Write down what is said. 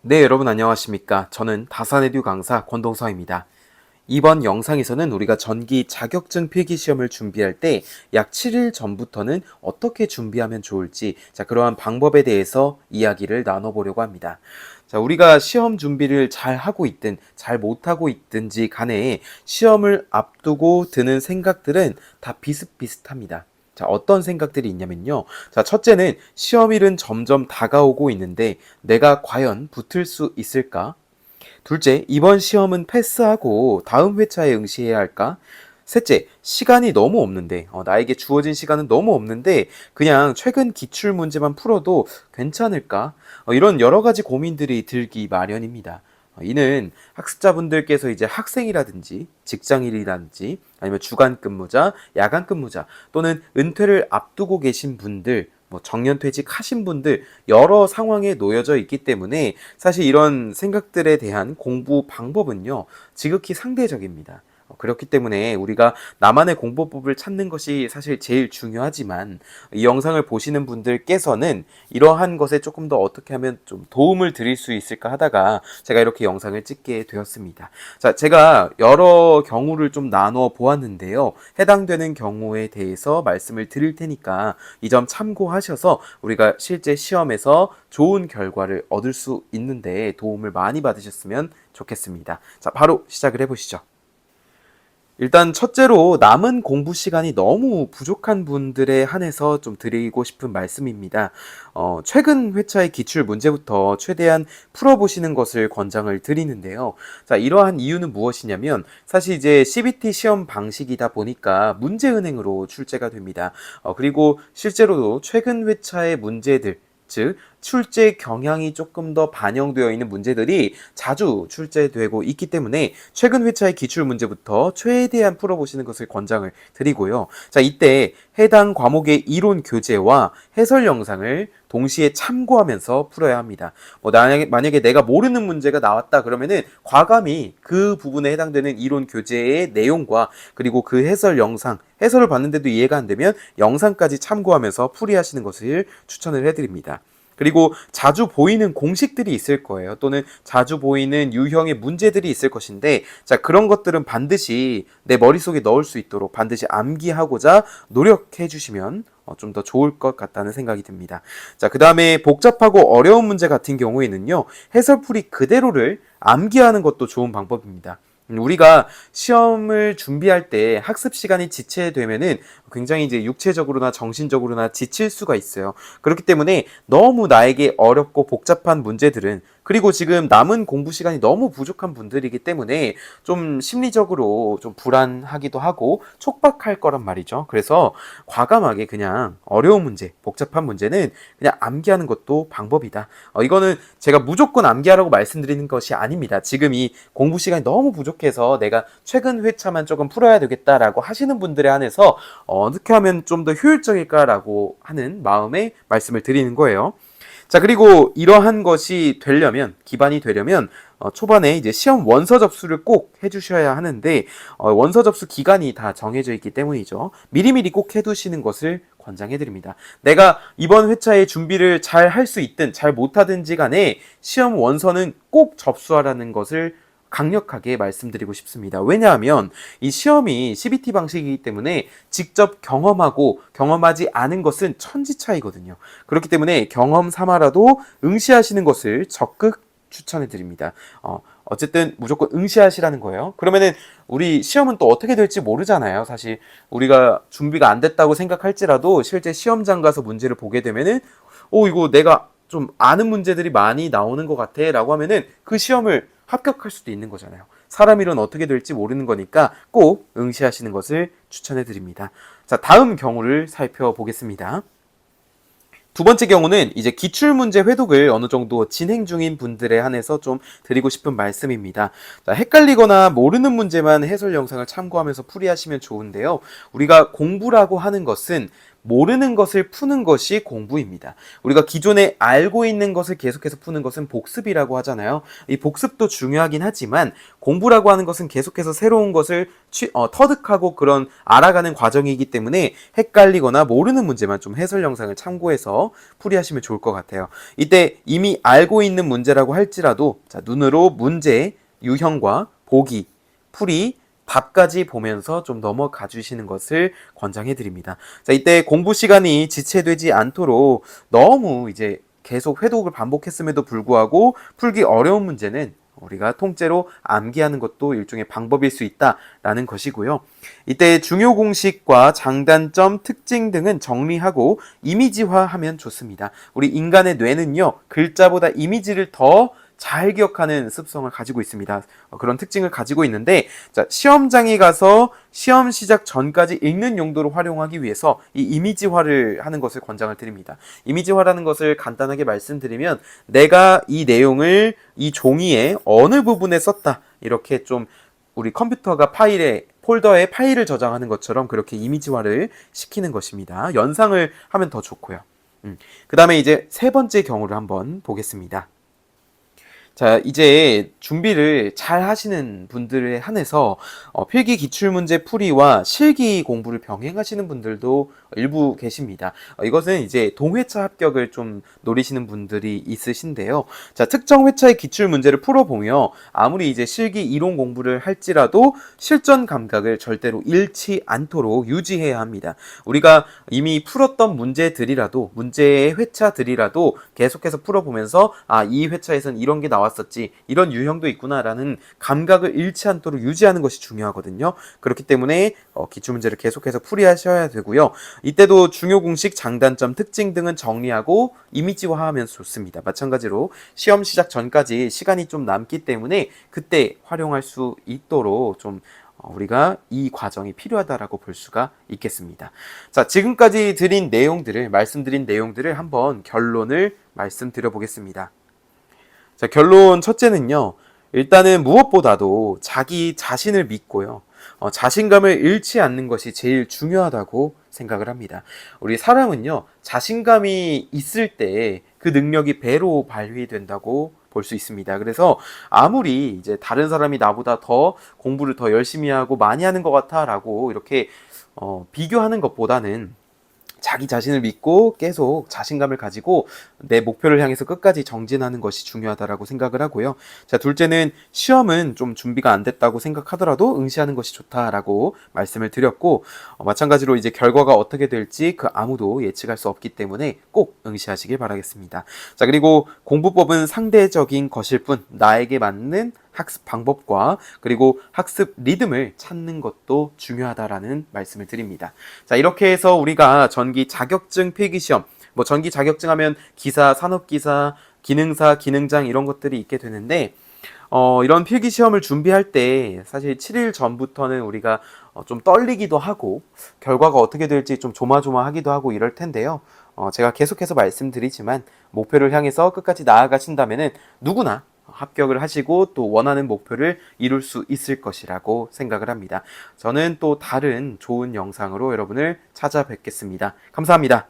네, 여러분 안녕하십니까? 저는 다산에듀 강사 권동서입니다. 이번 영상에서는 우리가 전기 자격증 필기 시험을 준비할 때 약 7일 전부터는 어떻게 준비하면 좋을지, 그러한 방법에 대해서 이야기를 나눠보려고 합니다. 우리가 시험 준비를 잘 하고 있든 잘 못하고 있든지 간에 시험을 앞두고 드는 생각들은 다 비슷비슷합니다. 어떤 생각들이 있냐면요. 첫째는 시험일은 점점 다가오고 있는데 내가 과연 붙을 수 있을까? 둘째, 이번 시험은 패스하고 다음 회차에 응시해야 할까? 셋째, 시간이 너무 없는데, 나에게 주어진 시간은 너무 없는데, 그냥 최근 기출 문제만 풀어도 괜찮을까? 이런 여러 가지 고민들이 들기 마련입니다. 이는 학습자분들께서 이제 학생이라든지 직장인이라든지 아니면 주간 근무자, 야간 근무자 또는 은퇴를 앞두고 계신 분들, 정년퇴직 하신 분들 여러 상황에 놓여져 있기 때문에 사실 이런 생각들에 대한 공부 방법은요 지극히 상대적입니다. 그렇기 때문에 우리가 나만의 공부법을 찾는 것이 사실 제일 중요하지만 이 영상을 보시는 분들께서는 이러한 것에 조금 더 어떻게 하면 좀 도움을 드릴 수 있을까 하다가 제가 이렇게 영상을 찍게 되었습니다. 제가 여러 경우를 좀 나눠 보았는데요. 해당되는 경우에 대해서 말씀을 드릴 테니까 이 점 참고하셔서 우리가 실제 시험에서 좋은 결과를 얻을 수 있는데 도움을 많이 받으셨으면 좋겠습니다. 바로 시작을 해보시죠. 일단 첫째로 남은 공부 시간이 너무 부족한 분들에 한해서 좀 드리고 싶은 말씀입니다. 최근 회차의 기출 문제부터 최대한 풀어보시는 것을 권장을 드리는데요. 이러한 이유는 무엇이냐면 사실 이제 CBT 시험 방식이다 보니까 문제은행으로 출제가 됩니다. 그리고 실제로도 최근 회차의 문제들 즉 출제 경향이 조금 더 반영되어 있는 문제들이 자주 출제되고 있기 때문에 최근 회차의 기출 문제부터 최대한 풀어보시는 것을 권장을 드리고요. 이때 해당 과목의 이론 교재와 해설 영상을 동시에 참고하면서 풀어야 합니다. 만약에 내가 모르는 문제가 나왔다 그러면은 과감히 그 부분에 해당되는 이론 교재의 내용과 그리고 그 해설 영상, 해설을 봤는데도 이해가 안 되면 영상까지 참고하면서 풀이하시는 것을 추천을 해드립니다. 그리고 자주 보이는 공식들이 있을 거예요. 또는 자주 보이는 유형의 문제들이 있을 것인데, 그런 것들은 반드시 내 머릿속에 넣을 수 있도록 반드시 암기하고자 노력해 주시면 좀 더 좋을 것 같다는 생각이 듭니다. 그 다음에 복잡하고 어려운 문제 같은 경우에는요, 해설풀이 그대로를 암기하는 것도 좋은 방법입니다. 우리가 시험을 준비할 때 학습 시간이 지체되면은 굉장히 이제 육체적으로나 정신적으로나 지칠 수가 있어요. 그렇기 때문에 너무 나에게 어렵고 복잡한 문제들은 그리고 지금 남은 공부 시간이 너무 부족한 분들이기 때문에 좀 심리적으로 좀 불안하기도 하고 촉박할 거란 말이죠. 그래서 과감하게 그냥 어려운 문제, 복잡한 문제는 그냥 암기하는 것도 방법이다. 이거는 제가 무조건 암기하라고 말씀드리는 것이 아닙니다. 지금 이 공부 시간이 너무 부족해서 내가 최근 회차만 조금 풀어야 되겠다라고 하시는 분들에 한해서 어떻게 하면 좀 더 효율적일까라고 하는 마음에 말씀을 드리는 거예요. 그리고 이러한 것이 되려면, 기반이 되려면, 초반에 이제 시험 원서 접수를 꼭 해주셔야 하는데, 원서 접수 기간이 다 정해져 있기 때문이죠. 미리미리 꼭 해두시는 것을 권장해드립니다. 내가 이번 회차에 준비를 잘 할 수 있든 잘 못하든지 간에 시험 원서는 꼭 접수하라는 것을 강력하게 말씀드리고 싶습니다. 왜냐하면 이 시험이 CBT 방식이기 때문에 직접 경험하고 경험하지 않은 것은 천지 차이거든요. 그렇기 때문에 경험 삼아라도 응시하시는 것을 적극 추천해 드립니다. 어쨌든 무조건 응시하시라는 거예요. 그러면은 우리 시험은 또 어떻게 될지 모르잖아요. 사실 우리가 준비가 안 됐다고 생각할지라도 실제 시험장 가서 문제를 보게 되면은 이거 내가 좀 아는 문제들이 많이 나오는 것 같아 라고 하면은 그 시험을 합격할 수도 있는 거잖아요. 사람 일은 어떻게 될지 모르는 거니까 꼭 응시하시는 것을 추천해 드립니다. 다음 경우를 살펴보겠습니다. 두 번째 경우는 이제 기출문제 회독을 어느 정도 진행 중인 분들에 한해서 좀 드리고 싶은 말씀입니다. 헷갈리거나 모르는 문제만 해설 영상을 참고하면서 풀이하시면 좋은데요. 우리가 공부라고 하는 것은 모르는 것을 푸는 것이 공부입니다. 우리가 기존에 알고 있는 것을 계속해서 푸는 것은 복습이라고 하잖아요. 이 복습도 중요하긴 하지만 공부라고 하는 것은 계속해서 새로운 것을 터득하고 그런 알아가는 과정이기 때문에 헷갈리거나 모르는 문제만 좀 해설 영상을 참고해서 풀이하시면 좋을 것 같아요. 이때 이미 알고 있는 문제라고 할지라도 자, 눈으로 문제, 유형과 보기, 풀이, 답까지 보면서 좀 넘어가 주시는 것을 권장해 드립니다. 자, 이때 공부 시간이 지체되지 않도록 너무 이제 계속 회독을 반복했음에도 불구하고 풀기 어려운 문제는 우리가 통째로 암기하는 것도 일종의 방법일 수 있다라는 것이고요. 이때 중요 공식과 장단점, 특징 등은 정리하고 이미지화하면 좋습니다. 우리 인간의 뇌는요, 글자보다 이미지를 더 잘 기억하는 습성을 가지고 있습니다. 그런 특징을 가지고 있는데, 자, 시험장에 가서 시험 시작 전까지 읽는 용도로 활용하기 위해서 이 이미지화를 하는 것을 권장을 드립니다. 이미지화라는 것을 간단하게 말씀드리면 내가 이 내용을 이 종이에 어느 부분에 썼다, 이렇게 좀 우리 컴퓨터가 폴더에 파일을 저장하는 것처럼 그렇게 이미지화를 시키는 것입니다. 연상을 하면 더 좋고요. 그 다음에 이제 세 번째 경우를 한번 보겠습니다. 자, 이제 준비를 잘 하시는 분들에 한해서 필기 기출문제 풀이와 실기 공부를 병행하시는 분들도 일부 계십니다. 이것은 이제 동회차 합격을 좀 노리시는 분들이 있으신데요. 자, 특정 회차의 기출문제를 풀어보며 아무리 이제 실기 이론 공부를 할지라도 실전 감각을 절대로 잃지 않도록 유지해야 합니다. 우리가 이미 풀었던 문제의 회차들이라도 계속해서 풀어보면서 이 회차에선 이런 게 나왔었지, 이런 유형도 있구나라는 감각을 잃지 않도록 유지하는 것이 중요하거든요. 그렇기 때문에 기출문제를 계속해서 풀이하셔야 되고요. 이때도 중요 공식, 장단점, 특징 등은 정리하고 이미지화하면 좋습니다. 마찬가지로 시험 시작 전까지 시간이 좀 남기 때문에 그때 활용할 수 있도록 좀 우리가 이 과정이 필요하다라고 볼 수가 있겠습니다. 자, 지금까지 말씀드린 내용들을 한번 결론을 말씀드려 보겠습니다. 자, 결론 첫째는요. 일단은 무엇보다도 자기 자신을 믿고요. 자신감을 잃지 않는 것이 제일 중요하다고 생각을 합니다. 우리 사람은요, 자신감이 있을 때 그 능력이 배로 발휘된다고 볼 수 있습니다. 그래서 아무리 이제 다른 사람이 나보다 더 공부를 더 열심히 하고 많이 하는 것 같아라고 이렇게 비교하는 것보다는 자기 자신을 믿고 계속 자신감을 가지고 내 목표를 향해서 끝까지 정진하는 것이 중요하다라고 생각을 하고요. 자, 둘째는 시험은 좀 준비가 안 됐다고 생각하더라도 응시하는 것이 좋다라고 말씀을 드렸고, 마찬가지로 이제 결과가 어떻게 될지 그 아무도 예측할 수 없기 때문에 꼭 응시하시길 바라겠습니다. 자, 그리고 공부법은 상대적인 것일 뿐 나에게 맞는 학습 방법과 그리고 학습 리듬을 찾는 것도 중요하다라는 말씀을 드립니다. 자, 이렇게 해서 우리가 전기 자격증 필기시험, 전기 자격증 하면 기사, 산업기사, 기능사, 기능장 이런 것들이 있게 되는데, 이런 필기시험을 준비할 때 사실 7일 전부터는 우리가 좀 떨리기도 하고 결과가 어떻게 될지 좀 조마조마하기도 하고 이럴 텐데요. 제가 계속해서 말씀드리지만 목표를 향해서 끝까지 나아가신다면은 누구나 합격을 하시고 또 원하는 목표를 이룰 수 있을 것이라고 생각을 합니다. 저는 또 다른 좋은 영상으로 여러분을 찾아뵙겠습니다. 감사합니다.